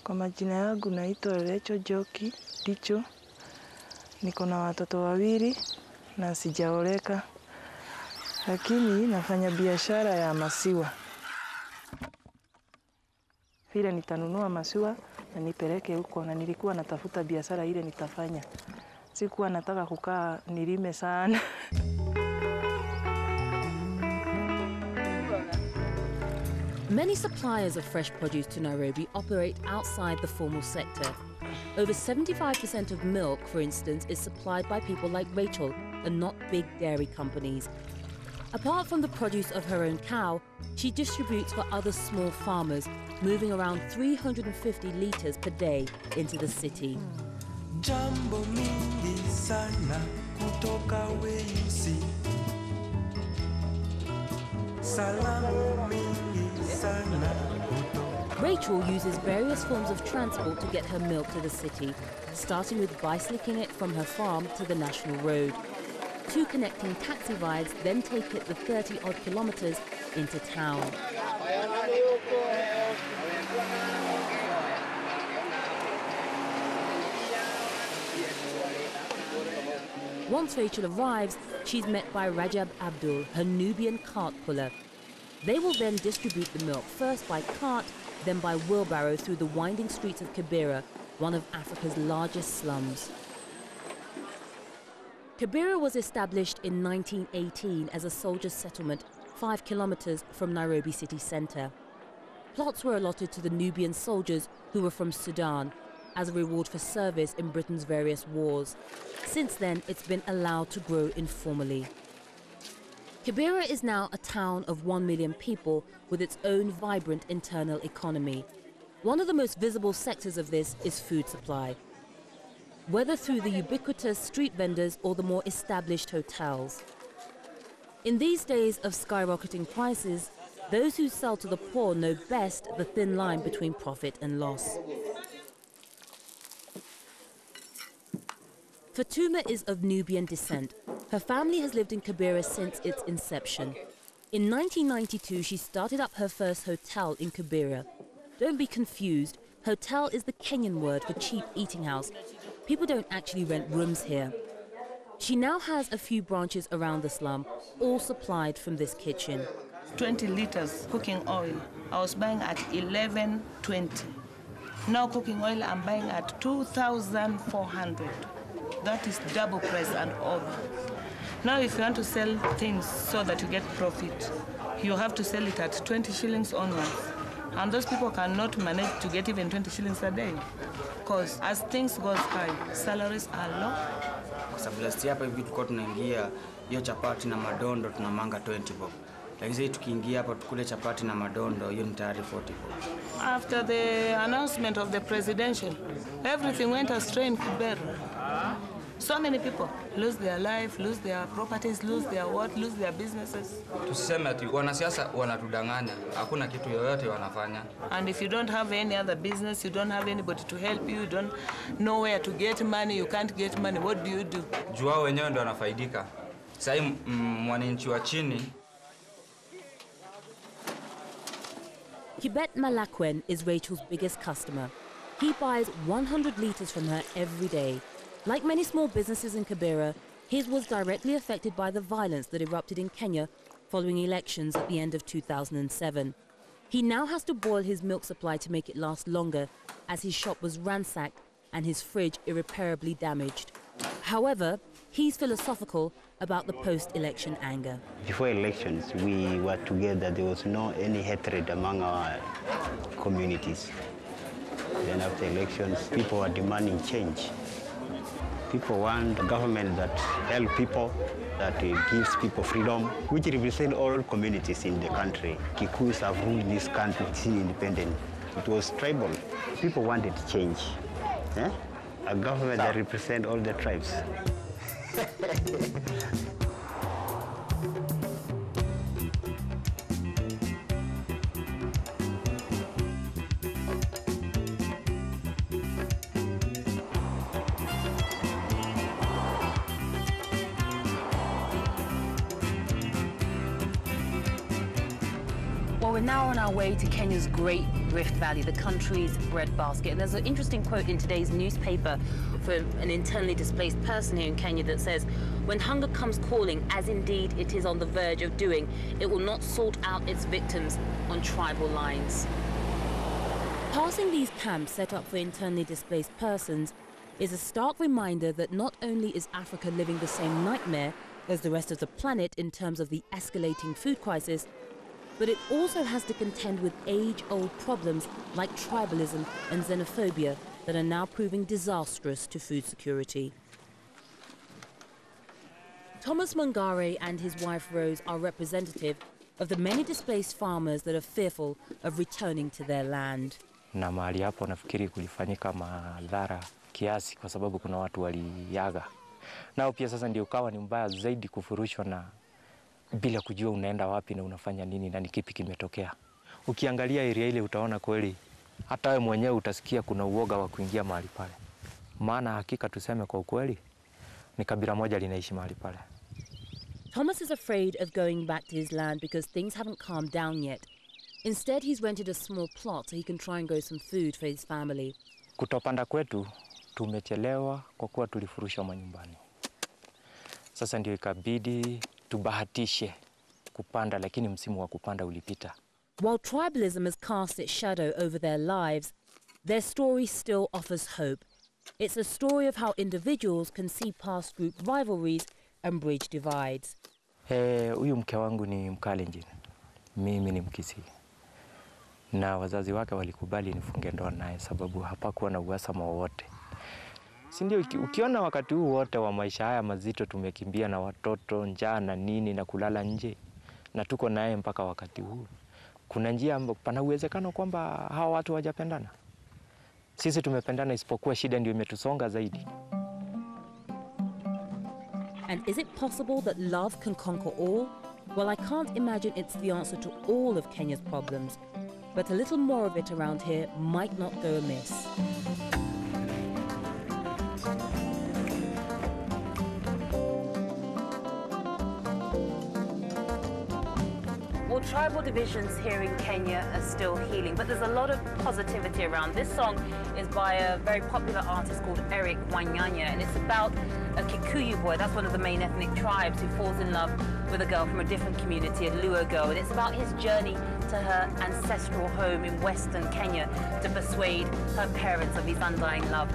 Kwa majina yangu naitwa Rachel Joki Dicho. Niko na watoto wawili na sijaoleka, lakini nafanya biashara ya maziwa. Vile nitanunua maziwa na nipeleke huko, na nilikuwa natafuta biashara ile nitafanya. Sikuwa nataka kukaa nilime sana. Many suppliers of fresh produce to Nairobi operate outside the formal sector. Over 75% of milk, for instance, is supplied by people like Rachel and not big dairy companies. Apart from the produce of her own cow, she distributes for other small farmers, moving around 350 litres per day into the city. Jambo mingi sana kutoka weusi. Salamu mingi sana kutoka. Rachel uses various forms of transport to get her milk to the city, starting with bicycling it from her farm to the national road. 2 connecting taxi rides then take it the 30-odd kilometres into town. Once Rachel arrives, she's met by Rajab Abdul, her Nubian cart puller. They will then distribute the milk, first by cart, then by wheelbarrow through the winding streets of Kibera, one of Africa's largest slums. Kibera was established in 1918 as a soldiers' settlement 5 kilometres from Nairobi city centre. Plots were allotted to the Nubian soldiers who were from Sudan as a reward for service in Britain's various wars. Since then, it's been allowed to grow informally. Kibera is now a town of 1 million people with its own vibrant internal economy. One of the most visible sectors of this is food supply, whether through the ubiquitous street vendors or the more established hotels. In these days of skyrocketing prices, those who sell to the poor know best the thin line between profit and loss. Fatuma is of Nubian descent. Her family has lived in Kibera since its inception. In 1992, she started up her first hotel in Kibera. Don't be confused, hotel is the Kenyan word for cheap eating house. People don't actually rent rooms here. She now has a few branches around the slum, all supplied from this kitchen. 20 litres cooking oil, I was buying at 11.20. Now cooking oil, I'm buying at 2,400. That is double price and over. Now if you want to sell things so that you get profit, you have to sell it at 20 shillings onwards. And those people cannot manage to get even 20 shillings a day. Because as things go high, salaries are low. Kwa sababu last year hapa hivi tulikuwa tunaingia hiyo chapati na madondo tunamanga 20 bob. Lakini sasa tukiingia hapa tukule chapati na madondo hiyo ni tayari 40 bob. After the announcement of the presidential, everything went astray in Kibera. So many people lose their life, lose their properties, lose their what, lose their businesses. Tusiseme ati wanasiasa wanatudanganya, hakuna kitu yoyote wanafanya. And if you don't have any other business, you don't have anybody to help you, you don't know where to get money, you can't get money, what do you do? Juu wao wenyewe ndio wanafaidika. Sasa mwananchi wa chini. Kibet Malakwen is Rachel's biggest customer. He buys 100 litres from her every day. Like many small businesses in Kibera, his was directly affected by the violence that erupted in Kenya following elections at the end of 2007. He now has to boil his milk supply to make it last longer, as his shop was ransacked and his fridge irreparably damaged. However, he's philosophical about the post-election anger. Before elections, we were together. There was no any hatred among our communities. Then after elections, people were demanding change. People want a government that helps people, that gives people freedom, which represents all communities in the country. Kikuyus have ruled this country since independence. It was tribal. People wanted change. A government that represents all the tribes. Well, we're now on our way to Kenya's great Rift Valley, the country's breadbasket. And there's an interesting quote in today's newspaper for an internally displaced person here in Kenya that says, "When hunger comes calling, as indeed it is on the verge of doing, it will not sort out its victims on tribal lines." Passing these camps set up for internally displaced persons is a stark reminder that not only is Africa living the same nightmare as the rest of the planet in terms of the escalating food crisis, but it also has to contend with age-old problems like tribalism and xenophobia that are now proving disastrous to food security. Thomas Mangare and his wife Rose are representative of the many displaced farmers that are fearful of returning to their land. Na mahali hapo nafikiri kulifanyika madhara kiasi kwa sababu kuna watu waliaga. Nao pia sasa ndio kawa ni mbaya zaidi kufurushwa na bila kujua unaenda wapi na unafanya nini na ni kipi kimetokea. Ukiangalia area ile utaona kweli hata wewe mwenyewe utasikia kuna uoga wa kuingia mahali pale. Maana hakika tuseme kwa ukweli ni kabila moja linaishi mahali pale. Thomas is afraid of going back to his land because things haven't calmed down yet. Instead, he's rented a small plot so he can try and grow some food for his family. Kutopanda kwetu tumechelewa kwa kuwa tulifurushwa manyumbani. Sasa ndio ikabidi tubahatishe kupanda, lakini msimu wa kupanda ulipita. While tribalism has cast its shadow over their lives, their story still offers hope. It's a story of how individuals can see past group rivalries and bridge divides. Huyu mke wangu ni Mkalenjin, mimi ni Mkisii. Na wazazi wake walikubali nifunge ndoa naye sababu hapakuwa na uhasama wowote. Si ndio ukiona wakati huu wote wa maisha haya mazito tumekimbia na watoto, njaa na nini na kulala nje na tuko naye mpaka wakati huu. Kuna njia ambapo pana uwezekano kwamba hawa watu hawajapendana. Sisi tumependana isipokuwa shida ndio imetusonga zaidi. And is it possible that love can conquer all? Well, I can't imagine it's the answer to all of Kenya's problems, but a little more of it around here might not go amiss. Well, tribal divisions here in Kenya are still healing, but there's a lot of positivity around. This song is by a very popular artist called Eric Wanyanya, and it's about a Kikuyu boy, that's one of the main ethnic tribes, who falls in love with a girl from a different community, a Luo girl, and it's about his journey to her ancestral home in Western Kenya to persuade her parents of his undying love.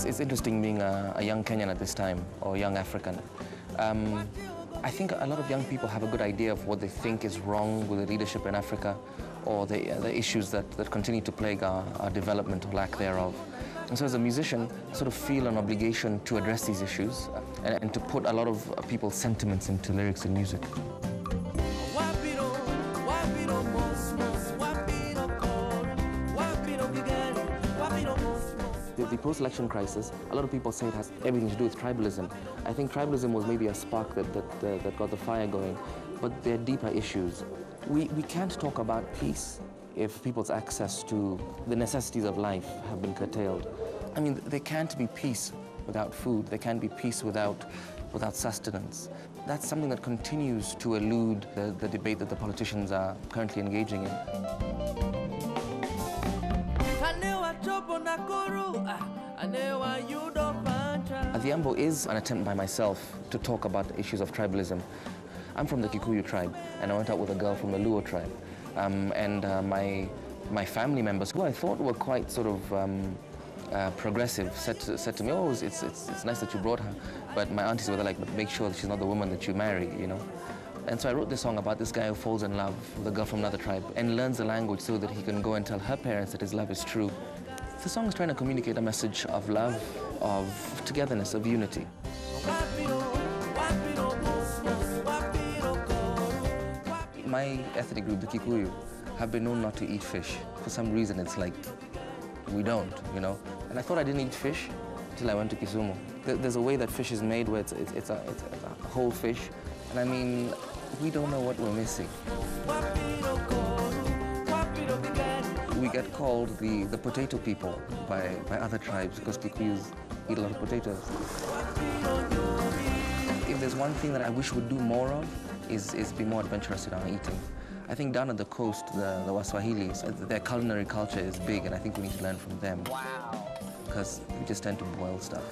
It's interesting being a young Kenyan at this time, or young African. I think a lot of young people have a good idea of what they think is wrong with the leadership in Africa, or the issues that continue to plague our development or lack thereof. And so as a musician, I sort of feel an obligation to address these issues and to put a lot of people's sentiments into lyrics and music. The post-election crisis, a lot of people say it has everything to do with tribalism. I think tribalism was maybe a spark that got the fire going, but there are deeper issues. We can't talk about peace if people's access to the necessities of life have been curtailed. I mean, there can't be peace without food. There can't be peace without sustenance. That's something that continues to elude the debate that the politicians are currently engaging in. Adhiambo is an attempt by myself to talk about the issues of tribalism. I'm from the Kikuyu tribe, and I went out with a girl from the Luo tribe. My family members, who I thought were quite sort of progressive, said to me, "Oh, it's nice that you brought her," but my aunties were like, "But make sure that she's not the woman that you marry," you know. And so I wrote this song about this guy who falls in love with a girl from another tribe and learns the language so that he can go and tell her parents that his love is true. The song is trying to communicate a message of love, of togetherness, of unity. My ethnic group, the Kikuyu, have been known not to eat fish. For some reason, it's like, we don't, you know? And I thought I didn't eat fish until I went to Kisumu. There's a way that fish is made where it's a whole fish. And I mean, we don't know what we're missing. we get called the potato people by other tribes because Kikuyus eat a lot of potatoes. If there's one thing that I wish we'd do more of is be more adventurous in our eating. I think down at the coast, the Waswahilis, their culinary culture is big, and I think we need to learn from them. Wow. Because we just tend to boil stuff.